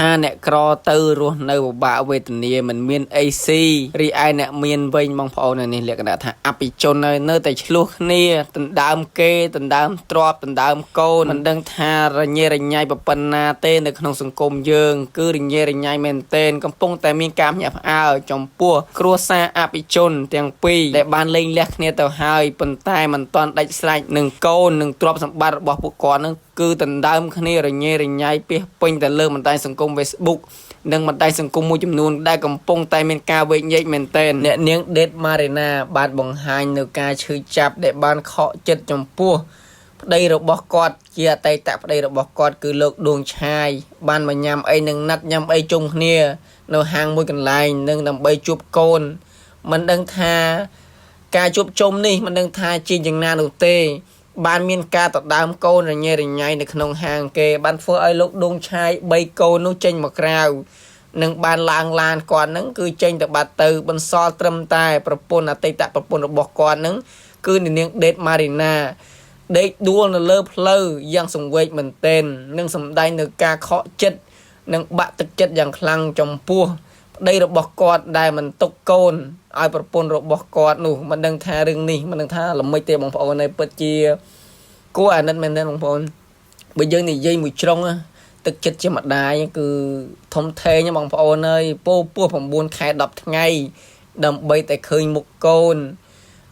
ថាអ្នកក្រទៅរស់នៅពិបាកវេទនាមិនមានអីស៊ីរីឯអ្នកមានវិញបងប្អូននេះលក្ខណៈថាអភិជននៅតែឆ្លោះគ្នាដណ្ដើមគេដណ្ដើមទ្រព្យដណ្ដើមកូនមិនដឹងថារញ៉េរញ៉ៃប៉ុណ្ណាទេនៅក្នុងសង្គមយើងគឺរញ៉េរញ៉ៃមែនទែនកំពុងតែមានការភ្ញាក់ផ្អើលចំពោះគ្រួសារអភិជនទាំងពីរដែលបានលែងលះគ្នាទៅហើយប៉ុន្តែមិនទាន់ដាច់ស្រេចនឹងកូននឹងទ្រព្យសម្បត្តិរបស់ពួកគាត់នឹងគឺដណ្ដើមគ្នារញ៉េរញ៉ៃពាសពេញទៅលើបណ្ដាញសង្គម Facebook និងបណ្ដាញសង្គមមួយចំនួនដែលកំពុងតែមានការវែកញែកមែនទែនអ្នកនាងដេតម៉ារីណាបានបង្ហាញនៅការឈឺចាប់ដែលបានខកចិត្តចំពោះប្តីរបស់គាត់ជាអតីតប្តីរបស់គាត់គឺលោកដួងឆាយបានមកញ៉ាំអីនឹងណាត់ញ៉ាំអីជុំគ្នានៅហាងមួយកន្លែងនឹងដើម្បីជួបកូនមិនដឹងថាការជួបជុំនេះមិនដឹងថាជាយ៉ាងណានោះទេបានមានការដដើមកូនរញ៉េរញ៉ៃនៅក្នុងហាងគេបានធ្វើឲ្យលោកដួងឆាយ3កូននោះចេញមកក្រៅនឹងបានឡើងឡានគាត់នឹងគឺចេញទៅបាត់ទៅបន្សល់ត្រឹមតែប្រពន្ធអតីតប្រពន្ធរបស់គាត់នឹងគឺនាងដេតម៉ារីណាដេកដួលនៅលើផ្លូវយ៉ាងសង្វេគមែនទែននឹងសម្ដែងនៅការខកចិត្តនិងបាក់ទឹកចិត្តយ៉ាងខ្លាំងចំពោះប្តីរបស់គាត់ដែលមិនទុកកូនឲ្យប្រពន្ធរបស់គាត់នោះមិនដឹងថារឿងនេះមិនដឹងថាល្មិចទេបងប្អូនឯងពិតជាគួរអាណិតមែនទេបងប្អូនបើយើងនិយាយមួយជ្រុងទឹកចិត្តជាម្ដាយគឺធំធេងបងប្អូនអើយពោះ9ខែ10ថ្ងៃដើម្បីតែឃើញមុខកូន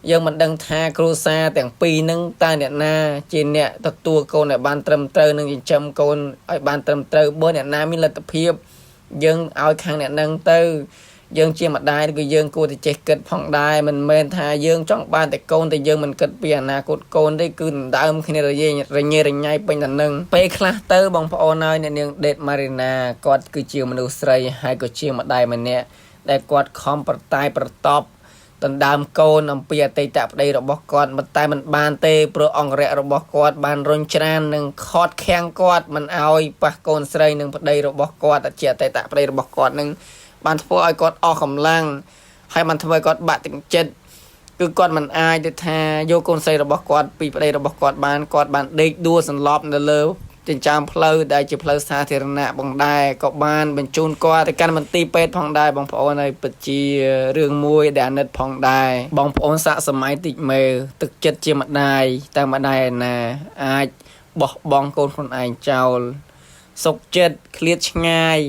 យើងមិនដឹងថាគ្រួសារទាំងពីរនឹងតើអ្នកណាជាអ្នកទទួលកូនឲ្យបានត្រឹមត្រូវនិងចិញ្ចឹមកូនឲ្យបានត្រឹមត្រូវបើអ្នកណាមានលទ្ធភាពយើងឲ្យខាងអ្នកនឹងទៅយើងជាម្ដាយគឺយើងគួរតែចេះគិតផងដែរមិនមែនថាយើងចង់បានតែកូនតែយើងមិនគិតពីអនាគតកូនទេគឺដណ្ដើមគ្នារញ៉េរញ៉ៃពេញតែនឹងពេលខ្លះទៅបងប្អូនហើយអ្នកនាងដេតម៉ារីណាគាត់គឺជាមនុស្សស្រីហើយក៏ជាម្ដាយម្នាក់ដែលគាត់ខំប្រតែប្រតបដណ្ដើមកូនអំពីអតីតប្តីរបស់គាត់តែមិនបានទេព្រោះអង្គរៈរបស់គាត់បានរុញច្រាននិងខត់ខាំងគាត់មិនឲ្យប៉ះកូនស្រីនិងប្តីរបស់គាត់ជាអតីតប្តីរបស់គាត់នឹងបានធ្វើឲ្យគាត់អស់កម្លាំងហើយបានធ្វើឲ្យគាត់បាក់ទឹកចិត្តគឺគាត់មិនអាចទៅថាយកកូនស្រីរបស់គាត់ពីប្តីរបស់គាត់បានគាត់បានដេកដួលសន្លប់នៅលើចិញ្ចើមផ្លូវដែលជាផ្លូវសាធារណៈបងដែរក៏បានបញ្ជូនគាត់ទៅកាន់មន្ទីរពេទ្យផងដែរបងប្អូនហើយពិតជារឿងមួយដែលអាណិតផងដែរបងប្អូនសាកសម័យតិចមើលទឹកចិត្តជាម្ដាយតែម្ដាយឯណាអាចបោះបង់កូនខ្លួនឯងចោលសុខចិត្តឃ្លាតឆ្ងាយ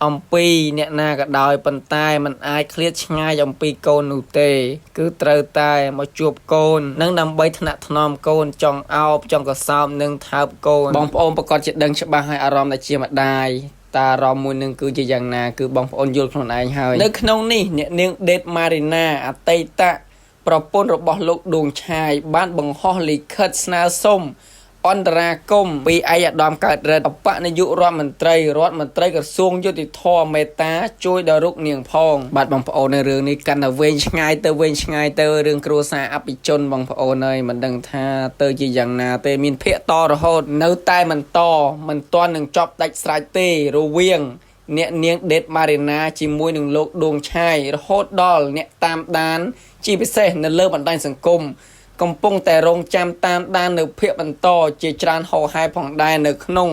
អំពីអ្នកណាក៏ដោយប៉ុន្តែมันអាចឃ្លាតឆ្ងាយអំពីកូននោះទេគឺត្រូវតែមកជួបកូននិងដើម្បីថ្នាក់ថ្នមកូនចង់អោបចង់កសោបនិងថើបកូនបងប្អូនប្រកាសជាដឹងច្បាស់ហើយអារម្មណ៍ដែលជាម្ដាយតាអារម្មណ៍មួយនឹងគឺជាយ៉ាងណាគឺបងប្អូនយល់ខ្លួនឯងហើយនៅក្នុងនេះអ្នកនាងដេតម៉ារីណាអតីតប្រពន្ធរបស់លោកដួងឆាយបានបង្ហោះលិខិតស្នើសុំអន្តរាគមន៍ពីឯកឧត្តមកើតរិទ្ធអបនាយករដ្ឋមន្ត្រីក្រសួងយុតិធម៌មេត្តាជួយដល់រូបនាងផងបាទបងប្អូននៅរឿងនេះកាន់តែវែងឆ្ងាយទៅរឿងគ្រួសារអភិជនបងប្អូនហើយមិនដឹងថាទៅជាយ៉ាងណាទេមានភាគតរហូតនៅតែមិនទាន់នឹងចប់ដាច់ស្រេចទេរវាងអ្នកនាងដេតម៉ារីណាជាមួយនឹងលោកដួងឆាយរហូតដល់អ្នកតាមដានជាពិសេសនៅលើបណ្ដាញសង្គមកំពុងតែរងចាំតាមដាននៅភាគបន្តជាច្រើនហោហែផងដែរនៅក្នុង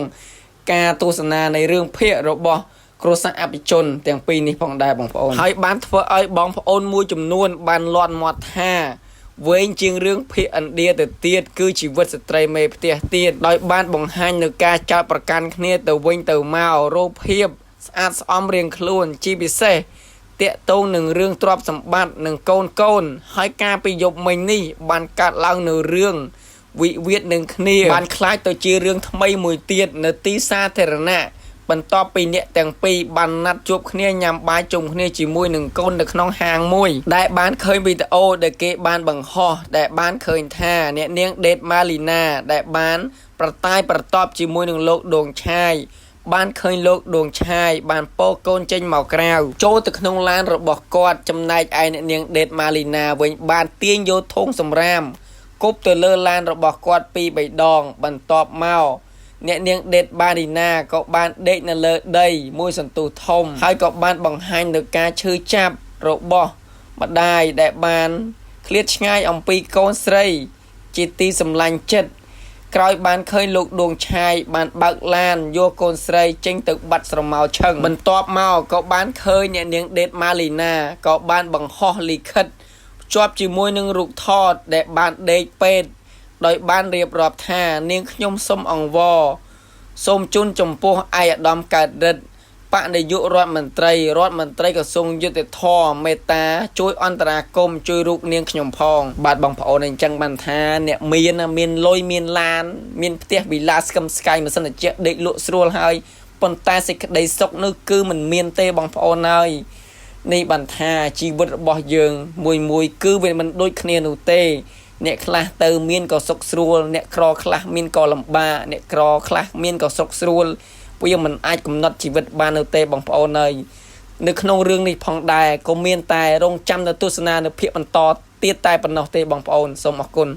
ការទស្សនានៃរឿងភាគរបស់គ្រួសារអភិជនទាំងពីរនេះផងដែរបងប្អូនហើយបានធ្វើឲ្យបងប្អូនមួយចំនួនបានលាន់មាត់ថាវែងជាងរឿងភាគឥណ្ឌាទៅទៀតគឺជីវិតស្ត្រីមេផ្ទះទៀតដោយបានបង្ហាញនៅការចោទប្រកាន់គ្នាទៅវិញទៅមករោភាពស្អាតស្អំរៀងខ្លួនជាពិសេសតាក់ទងនឹងរឿងទ្រព្យសម្បត្តិនិងកូនហើយការពីយប់មិញនេះបានកាត់ឡើងនៅរឿងវិវាទនឹងគ្នាបានខ្លាចទៅជារឿងថ្មីមួយទៀតនៅទីសាធារណៈបន្ទាប់ពីអ្នកទាំងពីរបានណាត់ជួបគ្នាញ៉ាំបាយជុំគ្នាជាមួយនឹងកូននៅក្នុងហាងមួយដែលបានឃើញវីដេអូដែលគេបានបង្ហោះដែលបានឃើញថាអ្នកនាងដេតម៉ាលីណាដែលបានប្រតែប្រតបជាមួយនឹងលោកដួងឆាយបានឃើញលោកដួងឆាយបានពោកូនចេញមកក្រៅចូលទៅក្នុងឡានរបស់គាត់ចំណែកឯអ្នកនាងដេតម៉ាលីណាវិញបានទាញយកធុងសម្រាមគប់ទៅលើឡានរបស់គាត់ពីរ3ដងបន្ទាប់មកអ្នកនាងដេតម៉ាលីណាក៏បានដេកនៅលើដីមួយសន្ទុះធំហើយក៏បានបង្ហាញនៅការឈឺចាប់របស់ម្ដាយដែលបានឃ្លាតឆ្ងាយអំពីកូនស្រីជាទីសម្លាញ់ចិត្ត ក្រោយបានឃើញលោកដួងឆាយបានបើកឡានយកកូនស្រីចេញទៅបាត់ស្រមោលឆឹងបន្ទាប់មកក៏បានឃើញអ្នកនាងដេតម៉ាលីណាក៏បានបង្ហោះលិខិតភ្ជាប់ជាមួយនឹងរូបថតដែលបានដេកពេទ្យដោយបានរៀបរាប់ថានាងខ្ញុំសូមអង្វរសូមជូនចំពោះឯកឧត្តមកើតរិទ្ធបនាយករដ្ឋមន្ត្រីក្រសួងយុតិធម៌មេត្តាជួយអន្តរាគមន៍ជួយរូបនាងខ្ញុំផងបាទបងប្អូនអញ្ចឹងបានថាអ្នកមានលុយមានឡានមានផ្ទះវិឡាស្កឹមស្កាយម៉ាស៊ីនត្រជាក់ដេកលក់ស្រួលហើយប៉ុន្តែសេចក្តីសុខនោះគឺមិនមានទេបងប្អូនហើយនេះបានថាជីវិតរបស់យើងមួយគឺវាមិនដូចគ្នានោះទេអ្នកខ្លះទៅមានក៏សុខស្រួលអ្នកក្រខ្លះមានក៏លំបាកអ្នកក្រខ្លះមានក៏សុខស្រួលវាមិនអាចកំណត់ជីវិតបាននៅទេបងប្អូនហើយនៅក្នុងរឿងនេះផងដែរក៏មានតែរងចាំទៅទស្សនានៅភាគបន្តទៀតតែប៉ុណ្ណោះទេបងប្អូនសូមអរគុណ